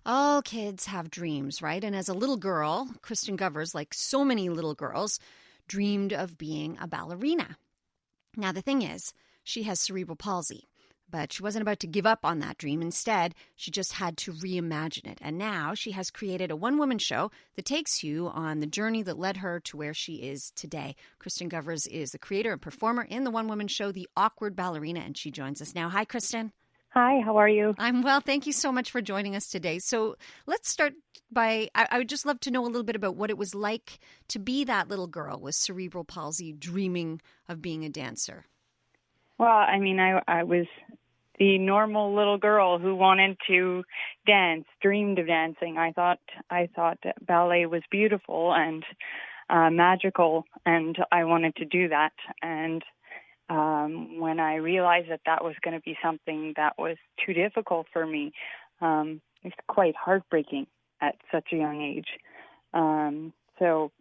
All kids have dreams, right? And as a little girl, KRISTIN Govers, like so many little girls, dreamed of being a ballerina. Now, the thing is, she has cerebral palsy, but she wasn't about to give up on that dream. Instead, she just had to reimagine it. And now she has created a one-woman show that takes you on the journey that led her to where she is today. KRISTIN Govers is the creator and performer in the one-woman show, The Awkward Ballerina, and she joins us now. Hi, KRISTIN. Hi, how are you? I'm well. Thank you so much for joining us today. So let's start by, I would just love to know a little bit about what it was like to be that little girl with cerebral palsy dreaming of being a dancer. Well, I mean, I was the normal little girl who wanted to dance, dreamed of dancing. I thought that ballet was beautiful and magical, and I wanted to do that. And when I realized that was going to be something that was too difficult for me, it's quite heartbreaking at such a young age. So,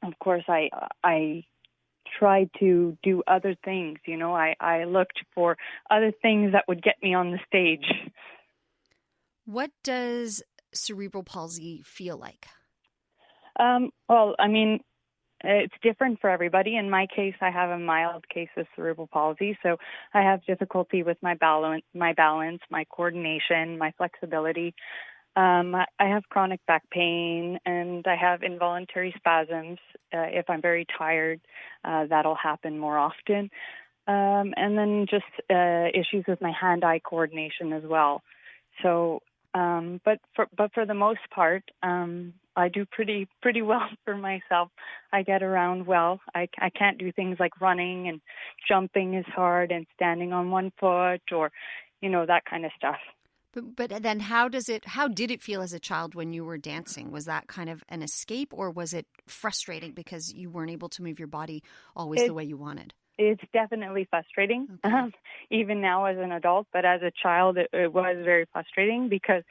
of course, I tried to do other things. You know, I looked for other things that would get me on the stage. What does cerebral palsy feel like? Well, I mean, it's different for everybody. In my case, I have a mild case of cerebral palsy, so I have difficulty with my balance, my coordination, my flexibility. I have chronic back pain, and I have involuntary spasms. If I'm very tired, that'll happen more often. And then just issues with my hand-eye coordination as well. So, but for the most part, I do pretty well for myself. I get around well. I can't do things like running and jumping is hard and standing on one foot or, that kind of stuff. But then how did it feel as a child when you were dancing? Was that kind of an escape, or was it frustrating because you weren't able to move your body always the way you wanted? It's definitely frustrating, okay. Even now as an adult. But as a child, it was very frustrating because,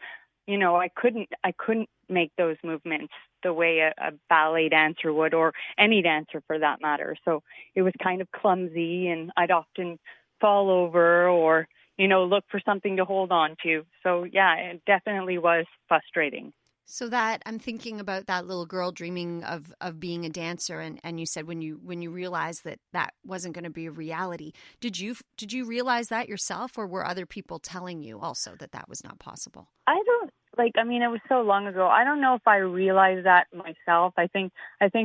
I couldn't make those movements the way a ballet dancer would, or any dancer for that matter. So it was kind of clumsy, and I'd often fall over or look for something to hold on to. So, yeah, it definitely was frustrating. So that I'm thinking about that little girl dreaming of being a dancer, and you said when you realized that wasn't going to be a reality, did you realize that yourself, or were other people telling you also that was not possible? It was so long ago. I don't know if I realized that myself. I think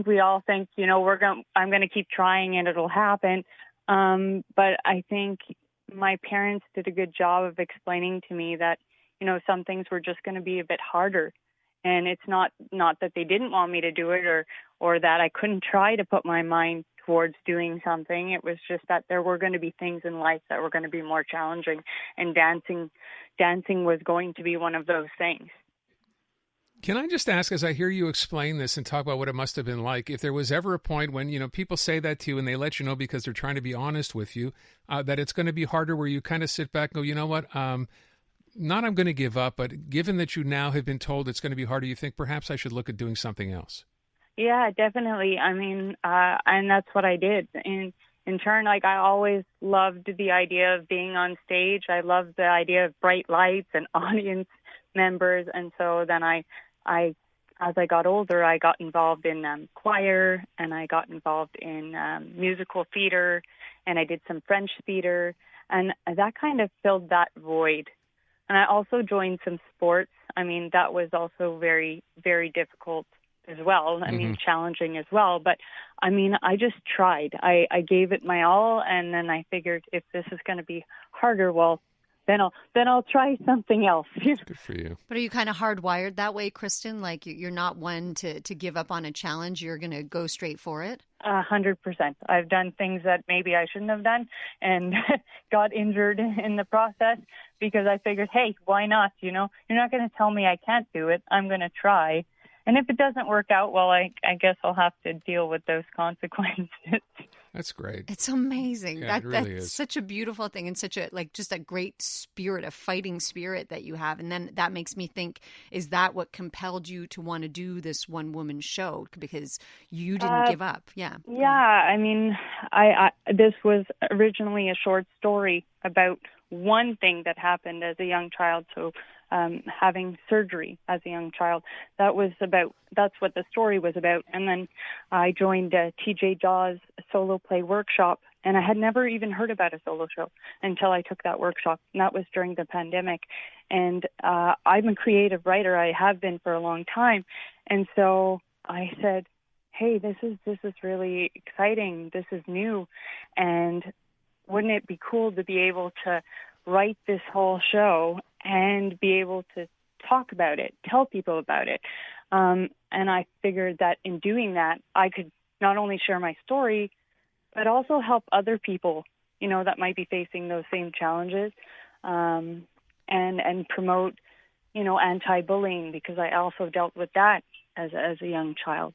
we all think, I'm going to keep trying and it'll happen. But I think my parents did a good job of explaining to me that, some things were just going to be a bit harder. And it's not that they didn't want me to do it or that I couldn't try to put my mind towards doing something. It was just that there were going to be things in life that were going to be more challenging, and dancing was going to be one of those things. Can I just ask, as I hear you explain this and talk about what it must have been like, if there was ever a point when, people say that to you and they let you know because they're trying to be honest with you, that it's going to be harder, where you kind of sit back and go, you know what, not I'm going to give up, but given that you now have been told it's going to be harder, you think perhaps I should look at doing something else? Yeah, definitely. I mean, and that's what I did. In turn, I always loved the idea of being on stage. I loved the idea of bright lights and audience members. And so then as I got older, I got involved in choir, and I got involved in musical theater, and I did some French theater, and that kind of filled that void. And I also joined some sports. I mean, that was also very, very difficult as well. I mean, challenging as well. But, I mean, I just tried. I gave it my all, and then I figured if this is going to be harder, well, then I'll try something else. Good for you. But are you kind of hardwired that way, KRISTIN? Like you're not one to give up on a challenge. You're going to go straight for it? 100%. I've done things that maybe I shouldn't have done and got injured in the process because I figured, hey, why not? You're not going to tell me I can't do it. I'm going to try. And if it doesn't work out, well, I guess I'll have to deal with those consequences. That's great. It's amazing. Yeah, it really that's is. Such a beautiful thing, and such a just a great spirit, a fighting spirit that you have. And then that makes me think, is that what compelled you to want to do this one woman show? Because you didn't give up. Yeah. Yeah. I mean, I this was originally a short story about one thing that happened as a young child. So having surgery as a young child. That's what the story was about. And then I joined TJ Dawes' solo play workshop, and I had never even heard about a solo show until I took that workshop, and that was during the pandemic. And I'm a creative writer. I have been for a long time. And so I said, hey, this is really exciting. This is new. And wouldn't it be cool to be able to write this whole show and be able to talk about it, tell people about it? And I figured that in doing that, I could not only share my story, but also help other people, that might be facing those same challenges, and promote, anti-bullying, because I also dealt with that as a young child.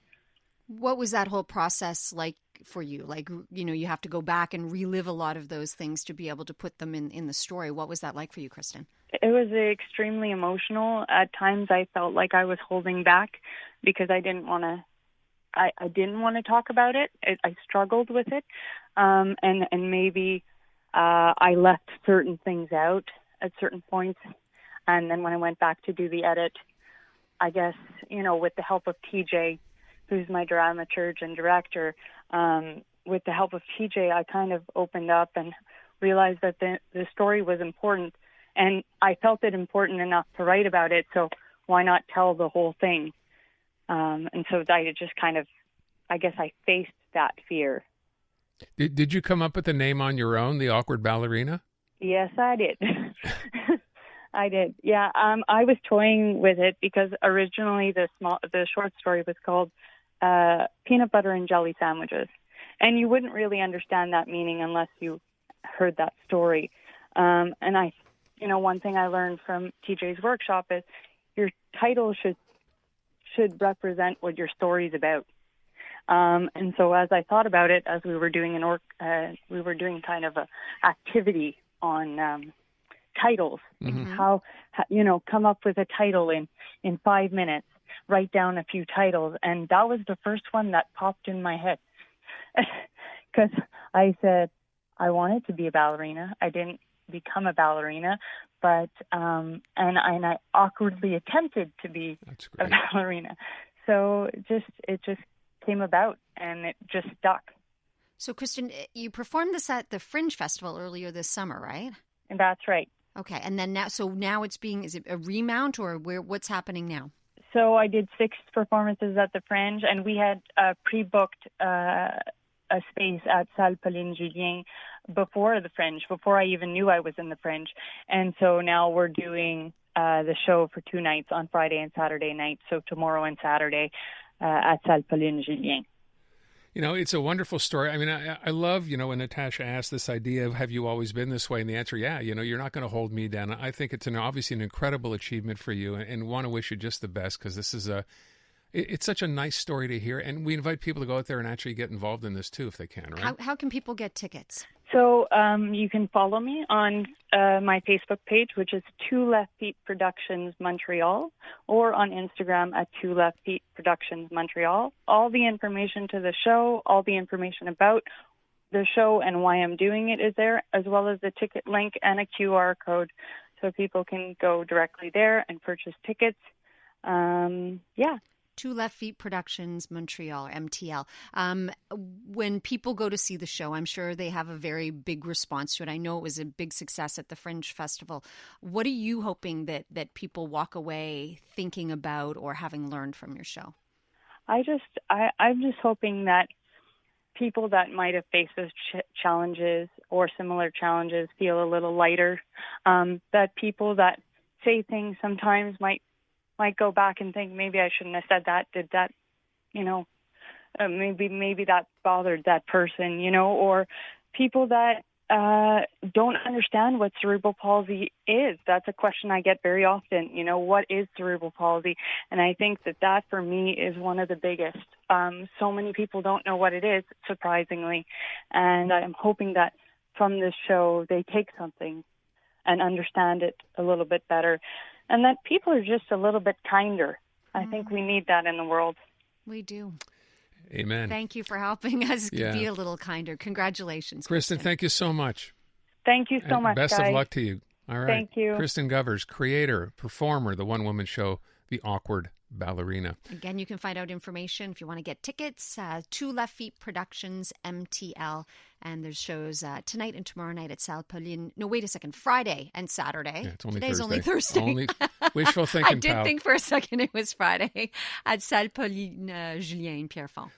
What was that whole process like for you? Like, you have to go back and relive a lot of those things to be able to put them in the story. What was that like for you, KRISTIN? It was extremely emotional. At times I felt like I was holding back because I didn't want to talk about it. I struggled with it. And maybe I left certain things out at certain points. And then when I went back to do the edit, I guess, with the help of TJ, who's my dramaturge and director, with the help of TJ, I kind of opened up and realized that the story was important. And I felt it important enough to write about it, so why not tell the whole thing? And so I just I faced that fear. Did you come up with the name on your own, the Awkward Ballerina? Yes, I did. I did. Yeah. I was toying with it because originally the short story was called Peanut Butter and Jelly Sandwiches. And you wouldn't really understand that meaning unless you heard that story. And one thing I learned from TJ's workshop is your title should represent what your story's about. And so as I thought about it, as we were doing kind of a activity on titles, how come up with a title in 5 minutes, write down a few titles, and that was the first one that popped in my head because I said I wanted to be a ballerina. I didn't become a ballerina, but and I awkwardly attempted to be a ballerina. So it just came about, and it just stuck. So, KRISTIN, you performed this at the Fringe Festival earlier this summer, right? And that's right. Okay, and then now it's is it a remount, or what's happening now? So I did 6 performances at the Fringe, and we had pre-booked a space at Salle Pauline Julien before the Fringe, before I even knew I was in the Fringe. And so now we're doing the show for 2 nights, on Friday and Saturday night, so tomorrow and Saturday at Salle Pauline Julien. It's a wonderful story. I mean, I love, when Natasha asked this idea of, have you always been this way? And the answer, yeah, you're not going to hold me down. I think it's obviously an incredible achievement for you, and want to wish you just the best, because this is it's such a nice story to hear. And we invite people to go out there and actually get involved in this too, if they can, right? How can people get tickets? So you can follow me on my Facebook page, which is 2 Left Feet Productions Montreal, or on Instagram at 2 Left Feet Productions Montreal. All the information to the show, all the information about the show and why I'm doing it is there, as well as the ticket link and a QR code, so people can go directly there and purchase tickets. 2 Left Feet Productions Montreal, MTL. When people go to see the show, I'm sure they have a very big response to it. I know it was a big success at the Fringe Festival. What are you hoping that people walk away thinking about or having learned from your show? I'm just hoping that people that might have faced those challenges or similar challenges feel a little lighter, that people that say things sometimes might go back and think, maybe I shouldn't have said that, did that, maybe that bothered that person, or people that don't understand what cerebral palsy is. That's a question I get very often, what is cerebral palsy? And I think that for me is one of the biggest. So many people don't know what it is, surprisingly, and I'm hoping that from this show they take something and understand it a little bit better. And that people are just a little bit kinder. I think we need that in the world. We do. Amen. Thank you for helping us be a little kinder. Congratulations, KRISTIN, thank you so much. Thank you so much, Best guys. of luck to you. All right. Thank you. KRISTIN Govers, creator, performer, the one-woman show, The Awkward Ballerina. Again, you can find out information if you want to get tickets. Two Left Feet Productions, MTL. And there's shows tonight and tomorrow night at Salle Pauline. No, wait a second. Friday and Saturday. Yeah, it's only Today's Thursday. only Thursday. Only wishful thinking, I did pal. think for a second it was Friday at Salle Pauline, Julien in Pierrefonds.